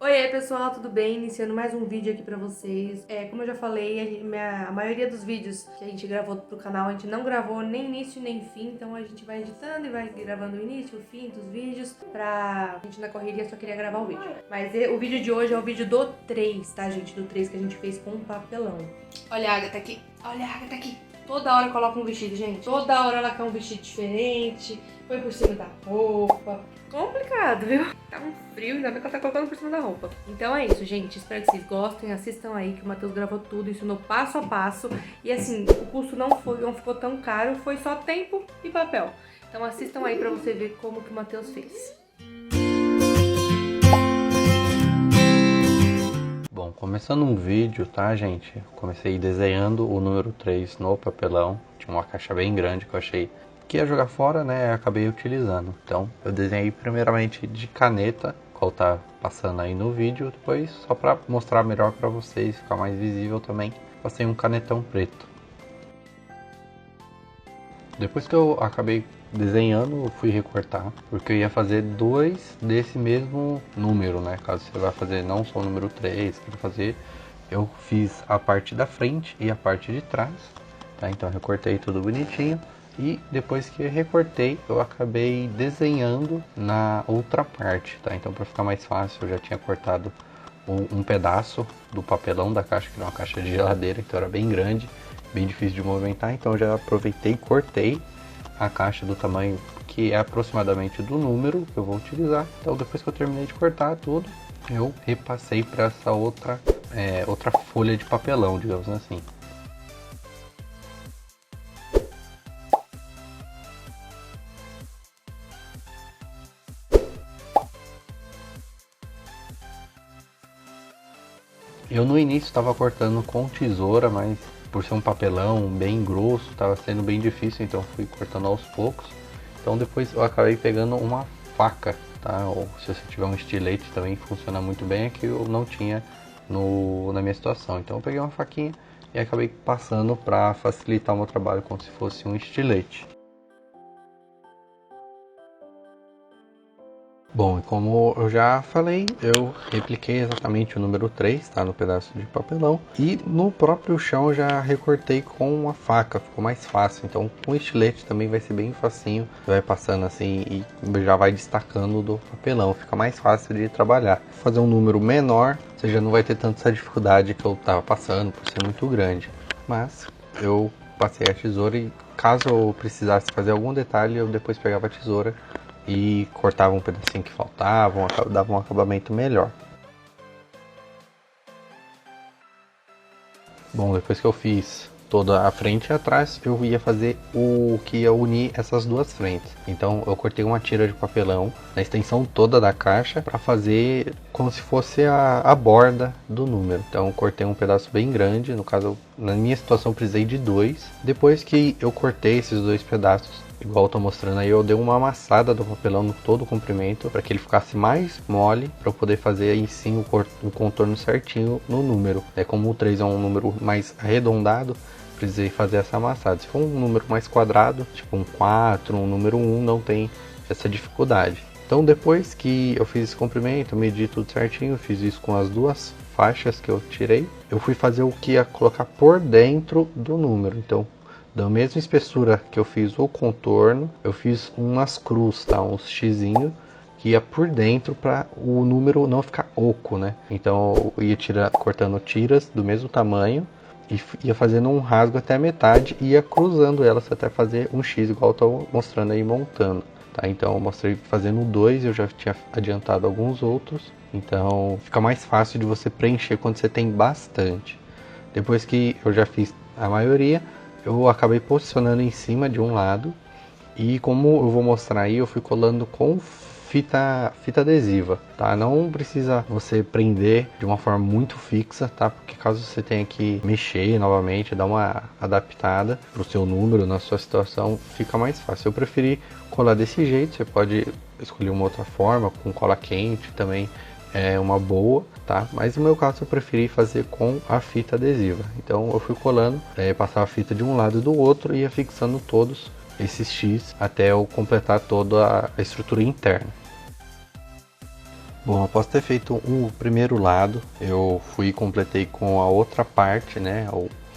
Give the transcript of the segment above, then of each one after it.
Oi, pessoal, tudo bem? Iniciando mais um vídeo aqui pra vocês. Como eu já falei, a maioria dos vídeos que a gente gravou pro canal, a gente não gravou nem início nem fim, então a gente vai editando e vai gravando o início, o fim dos vídeos, pra gente na correria só queria gravar o vídeo. Mas o vídeo de hoje é o vídeo do 3, tá, gente? Do 3 que a gente fez com papelão. Olha a Agatha aqui, olha a Agatha aqui. Toda hora coloca um vestido, gente. Toda hora ela quer um vestido diferente, põe por cima da roupa. Complicado, viu? Tá um frio, ainda bem que ela tá colocando por cima da roupa. Então é isso, gente. Espero que vocês gostem. Assistam aí que o Matheus gravou tudo, ensinou passo a passo. E assim, o custo não ficou tão caro, foi só tempo e papel. Então assistam aí pra você ver como que o Matheus fez. Bom, começando um vídeo, tá, gente? Comecei desenhando o número 3 no papelão. Tinha uma caixa bem grande que eu achei que ia jogar fora, né? E acabei utilizando. Então, eu desenhei primeiramente de caneta, qual tá passando aí no vídeo. Depois, só para mostrar melhor para vocês, ficar mais visível também, passei um canetão preto. Depois que eu acabei desenhando, eu fui recortar, porque eu ia fazer dois desse mesmo número, né? Caso você vai fazer não só o número 3, quero fazer, eu fiz a parte da frente e a parte de trás, tá? Então eu recortei tudo bonitinho e depois que eu recortei, eu acabei desenhando na outra parte, tá? Então para ficar mais fácil, eu já tinha cortado um pedaço do papelão da caixa, que era uma caixa de geladeira, então era bem grande, bem difícil de movimentar, então eu já aproveitei e cortei a caixa do tamanho que é aproximadamente do número que eu vou utilizar. Então depois que eu terminei de cortar tudo, eu repassei para essa outra folha de papelão, digamos assim. Eu no início estava cortando com tesoura, mas por ser um papelão bem grosso, estava sendo bem difícil, então fui cortando aos poucos. Então depois eu acabei pegando uma faca, tá? Ou se você tiver um estilete também funciona muito bem, é que eu não tinha na minha situação. Então eu peguei uma faquinha e acabei passando para facilitar o meu trabalho como se fosse um estilete. Bom, e como eu já falei, eu repliquei exatamente o número 3, tá, no pedaço de papelão. E no próprio chão eu já recortei com a faca, ficou mais fácil. Então com o estilete também vai ser bem facinho. Vai passando assim e já vai destacando do papelão, fica mais fácil de trabalhar. Fazer um número menor, você já não vai ter tanta essa dificuldade que eu estava passando por ser muito grande. Mas eu passei a tesoura e caso eu precisasse fazer algum detalhe, eu depois pegava a tesoura e cortava um pedacinho que faltava, dava um acabamento melhor. Bom, depois que eu fiz toda a frente e atrás, eu ia fazer o que ia unir essas duas frentes. Então eu cortei uma tira de papelão na extensão toda da caixa para fazer como se fosse a borda do número. Então eu cortei um pedaço bem grande, no caso na minha situação eu precisei de dois. Depois que eu cortei esses dois pedaços, igual eu tô mostrando aí, eu dei uma amassada do papelão no todo o comprimento para que ele ficasse mais mole para eu poder fazer aí sim o contorno certinho no número. Como o 3 é um número mais arredondado, precisei fazer essa amassada. Se for um número mais quadrado, tipo um 4, um número 1, não tem essa dificuldade. Então depois que eu fiz esse comprimento, medi tudo certinho, fiz isso com as duas faixas que eu tirei, eu fui fazer o que ia colocar por dentro do número. Então da mesma espessura que eu fiz o contorno, eu fiz umas cruz, tá? Uns xizinho que ia por dentro para o número não ficar oco, né? Então eu ia cortando tiras do mesmo tamanho e ia fazendo um rasgo até a metade e ia cruzando elas até fazer um X, igual eu tô mostrando aí montando. Tá? Então eu mostrei fazendo dois, eu já tinha adiantado alguns outros, então fica mais fácil de você preencher quando você tem bastante. Depois que eu já fiz a maioria, eu acabei posicionando em cima de um lado e como eu vou mostrar aí, eu fui colando com fita adesiva, tá? Não precisa você prender de uma forma muito fixa, tá? Porque caso você tenha que mexer novamente, dar uma adaptada para o seu número, na sua situação, fica mais fácil. Eu preferi colar desse jeito, você pode escolher uma outra forma, com cola quente também é uma boa, tá? Mas no meu caso eu preferi fazer com a fita adesiva. Então eu fui colando, passava a fita de um lado e do outro e ia fixando todos esses X até eu completar toda a estrutura interna. Bom, após ter feito o primeiro lado, eu fui e completei com a outra parte, né,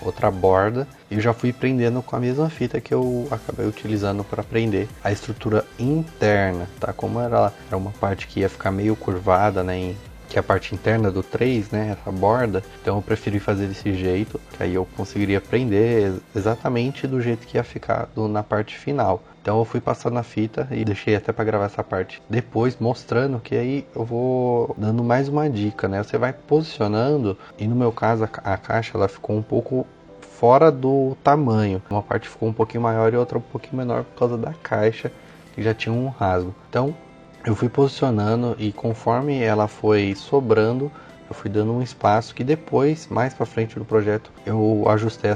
outra borda, e já fui prendendo com a mesma fita que eu acabei utilizando para prender a estrutura interna, tá? Como era uma parte que ia ficar meio curvada, né, que é a parte interna do 3, né, essa borda, então eu preferi fazer desse jeito, que aí eu conseguiria prender exatamente do jeito que ia ficar na parte final. Então eu fui passando a fita e deixei até para gravar essa parte depois, mostrando que aí eu vou dando mais uma dica, né? Você vai posicionando, e no meu caso a caixa ela ficou um pouco fora do tamanho. Uma parte ficou um pouquinho maior e outra um pouquinho menor por causa da caixa, que já tinha um rasgo. Então eu fui posicionando e conforme ela foi sobrando, eu fui dando um espaço que depois, mais para frente do projeto, eu ajustei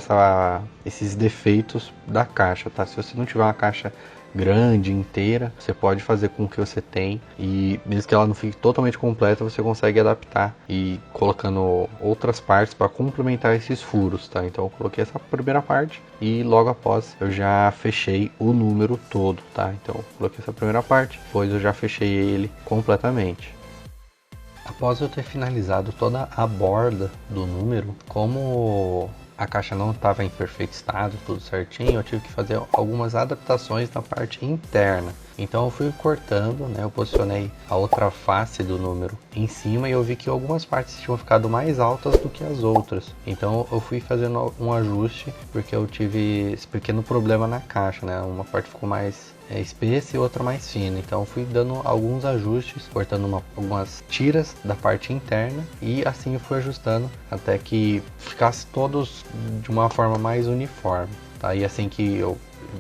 esses defeitos da caixa, tá? Se você não tiver uma caixa grande, inteira, você pode fazer com o que você tem, e mesmo que ela não fique totalmente completa, você consegue adaptar e colocando outras partes para complementar esses furos, tá? Então eu coloquei essa primeira parte e logo após eu já fechei o número todo, tá? Então eu coloquei essa primeira parte, depois eu já fechei ele completamente. Após eu ter finalizado toda a borda do número, como a caixa não estava em perfeito estado, tudo certinho, eu tive que fazer algumas adaptações na parte interna. Então eu fui cortando, né, eu posicionei a outra face do número em cima e eu vi que algumas partes tinham ficado mais altas do que as outras. Então eu fui fazendo um ajuste porque eu tive esse pequeno problema na caixa, né, uma parte ficou mais espessa e outra mais fina. Então eu fui dando alguns ajustes, cortando algumas tiras da parte interna e assim eu fui ajustando até que ficasse todos de uma forma mais uniforme, tá? E assim que eu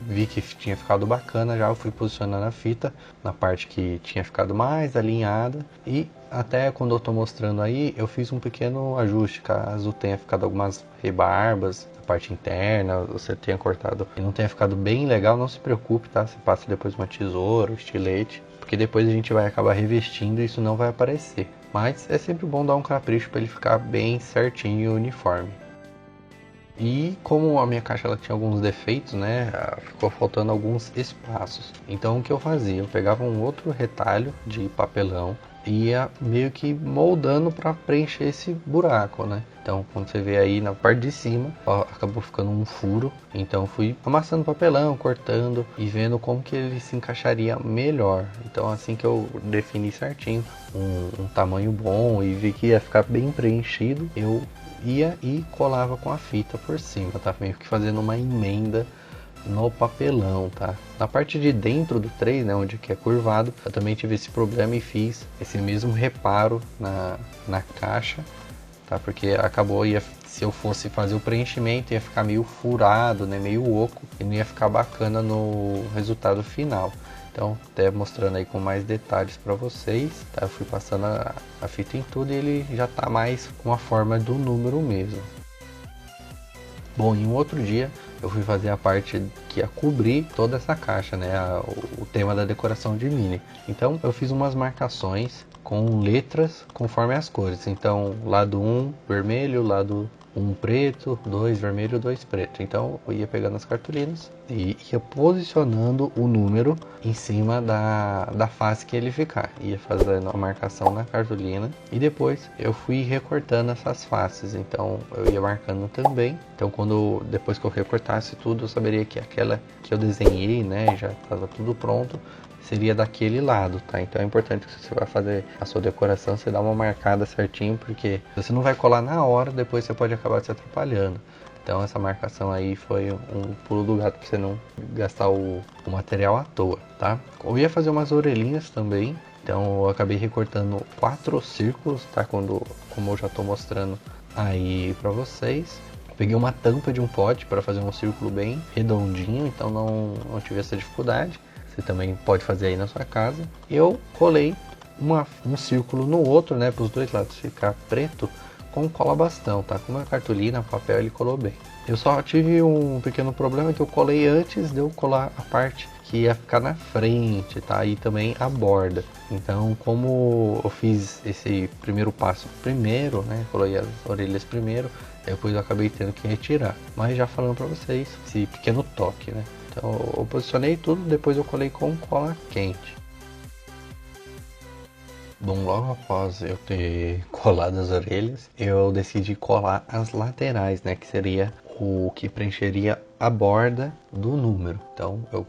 vi que tinha ficado bacana, já eu fui posicionando a fita na parte que tinha ficado mais alinhada, e até quando eu tô mostrando aí, eu fiz um pequeno ajuste, caso tenha ficado algumas rebarbas na parte interna, você tenha cortado e não tenha ficado bem legal, não se preocupe, tá? Você passa depois uma tesoura, um estilete, porque depois a gente vai acabar revestindo e isso não vai aparecer. Mas é sempre bom dar um capricho para ele ficar bem certinho e uniforme. E como a minha caixa ela tinha alguns defeitos, né, ficou faltando alguns espaços. Então o que eu fazia? Eu pegava um outro retalho de papelão e ia meio que moldando para preencher esse buraco, né? Então quando você vê aí na parte de cima, ó, acabou ficando um furo. Então fui amassando papelão, cortando e vendo como que ele se encaixaria melhor. Então assim que eu defini certinho um tamanho bom e vi que ia ficar bem preenchido, eu ia e colava com a fita por cima, tá? Meio que fazendo uma emenda no papelão, tá? Na parte de dentro do 3, né, onde que é curvado, eu também tive esse problema e fiz esse mesmo reparo na caixa, tá? Porque acabou, se eu fosse fazer o preenchimento, ia ficar meio furado, né, meio oco, e não ia ficar bacana no resultado final. Então, até mostrando aí com mais detalhes para vocês, tá? Eu fui passando a fita em tudo e ele já tá mais com a forma do número mesmo. Bom, em um outro dia eu fui fazer a parte que ia cobrir toda essa caixa, né? O tema da decoração de mini. Então eu fiz umas marcações com letras conforme as cores. Então, lado 1 vermelho, lado 1 preto, 2 vermelho, 2 preto. Então eu ia pegando as cartolinas e ia posicionando o número em cima da face que ele ficar. Ia fazendo a marcação na cartolina e depois eu fui recortando essas faces. Então eu ia marcando também. Então depois que eu recortasse tudo, eu saberia que aquela que eu desenhei, né, já estava tudo pronto, seria daquele lado, tá? Então é importante que você vai fazer a sua decoração, você dá uma marcada certinho, porque você não vai colar na hora, depois você pode acabar se atrapalhando. Então essa marcação aí foi um pulo do gato para você não gastar o material à toa, tá? Eu ia fazer umas orelhinhas também, então eu acabei recortando 4 círculos, tá? Como eu já estou mostrando aí para vocês. Peguei uma tampa de um pote para fazer um círculo bem redondinho, então não tive essa dificuldade. Você também pode fazer aí na sua casa. Eu colei um círculo no outro, né, para os dois lados ficar preto, com cola bastão, tá? Com uma cartolina, papel, ele colou bem. Eu só tive um pequeno problema que eu colei antes de eu colar a parte que ia ficar na frente, tá? E também a borda. Então, como eu fiz esse primeiro passo primeiro, né, colei as orelhas primeiro, depois eu acabei tendo que retirar. Mas já falando para vocês, esse pequeno toque, né? Então eu posicionei tudo, depois eu colei com cola quente. Bom, logo após eu ter colado as orelhas, eu decidi colar as laterais, né? Que seria o que preencheria a borda do número. Então eu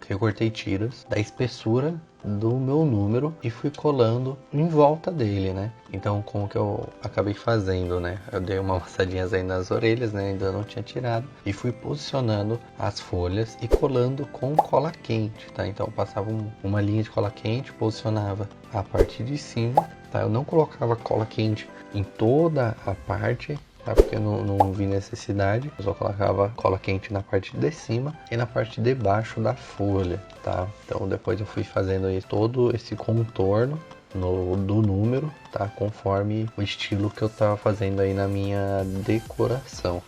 recortei tiras da espessura do meu número e fui colando em volta dele, né? Então como que eu acabei fazendo, né? Eu dei uma amassadinha aí nas orelhas, né? Ainda não tinha tirado e fui posicionando as folhas e colando com cola quente, tá? Então eu passava uma linha de cola quente, posicionava a parte de cima, tá? Eu não colocava cola quente em toda a parte, tá? Porque eu não vi necessidade. Eu só colocava cola quente na parte de cima e na parte de baixo da folha, tá? Então depois eu fui fazendo aí todo esse contorno do número, tá? Conforme o estilo que eu tava fazendo aí na minha decoração.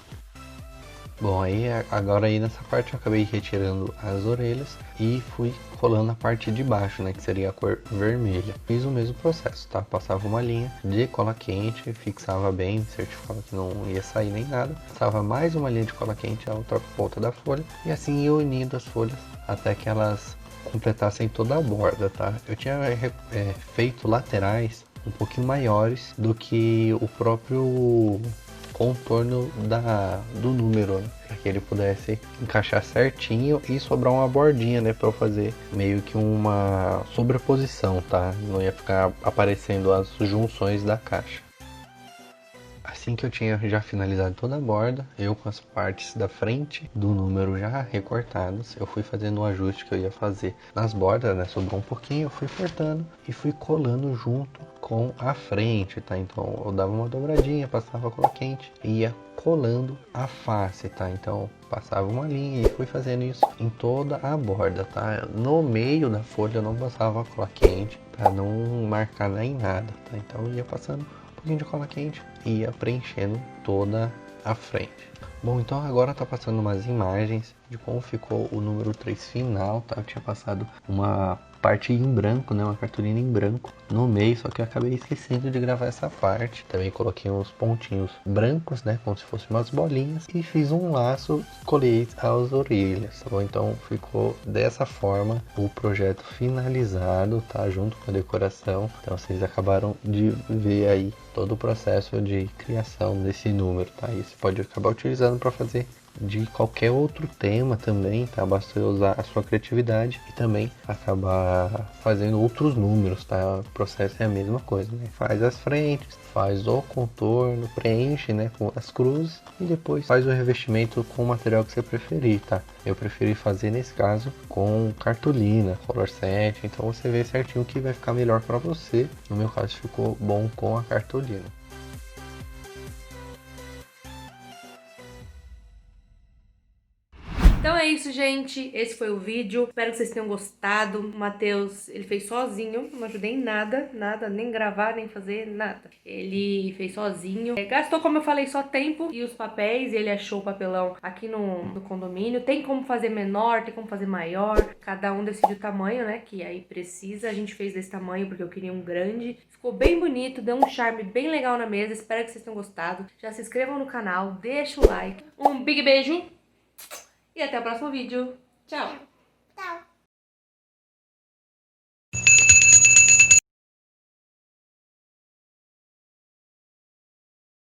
Bom, aí agora aí nessa parte eu acabei retirando as orelhas e fui colando a parte de baixo, né, que seria a cor vermelha. Fiz o mesmo processo, tá? Passava uma linha de cola quente, fixava bem, certificava que não ia sair nem nada. Passava mais uma linha de cola quente a outra ponta da folha e assim ia unindo as folhas até que elas completassem toda a borda, tá? Eu tinha feito laterais um pouquinho maiores do que o próprio contorno do número, né? Para que ele pudesse encaixar certinho e sobrar uma bordinha, né, para eu fazer meio que uma sobreposição, tá? Não ia ficar aparecendo as junções da caixa. Assim que eu tinha já finalizado toda a borda, eu com as partes da frente do número já recortadas, eu fui fazendo o ajuste que eu ia fazer nas bordas, né? Sobrou um pouquinho, eu fui cortando e fui colando junto com a frente, tá? Então eu dava uma dobradinha, passava a cola quente e ia colando a face, tá? Então passava uma linha e fui fazendo isso em toda a borda, tá? No meio da folha eu não passava cola quente para não marcar nem nada, tá? Então eu ia passando pouquinho de cola quente e ia preenchendo toda a frente. Bom, então agora tá passando umas imagens de como ficou o número 3 final, tá? Eu tinha passado uma parte em branco, né? Uma cartolina em branco no meio, só que eu acabei esquecendo de gravar essa parte. Também coloquei uns pontinhos brancos, né? Como se fossem umas bolinhas. E fiz um laço e colei as orelhas, tá bom? Então ficou dessa forma o projeto finalizado, tá? Junto com a decoração. Então vocês acabaram de ver aí todo o processo de criação desse número, tá? E você pode acabar utilizando para fazer de qualquer outro tema também, tá? Basta usar a sua criatividade e também acabar fazendo outros números, tá? O processo é a mesma coisa, né? Faz as frentes, faz o contorno, preenche, né, com as cruzes e depois faz o revestimento com o material que você preferir, tá? Eu preferi fazer nesse caso com cartolina, color set, então você vê certinho o que vai ficar melhor para você. No meu caso ficou bom com a cartolina. Então é isso, gente. Esse foi o vídeo. Espero que vocês tenham gostado. O Matheus, ele fez sozinho. Não ajudei em nada, nada. Nem gravar, nem fazer nada. Ele fez sozinho. Gastou, como eu falei, só tempo e os papéis. Ele achou o papelão aqui no condomínio. Tem como fazer menor, tem como fazer maior. Cada um decide o tamanho, né? Que aí precisa. A gente fez desse tamanho porque eu queria um grande. Ficou bem bonito, deu um charme bem legal na mesa. Espero que vocês tenham gostado. Já se inscrevam no canal, deixa o like. Um big beijo. E até o próximo vídeo. Tchau! Tchau!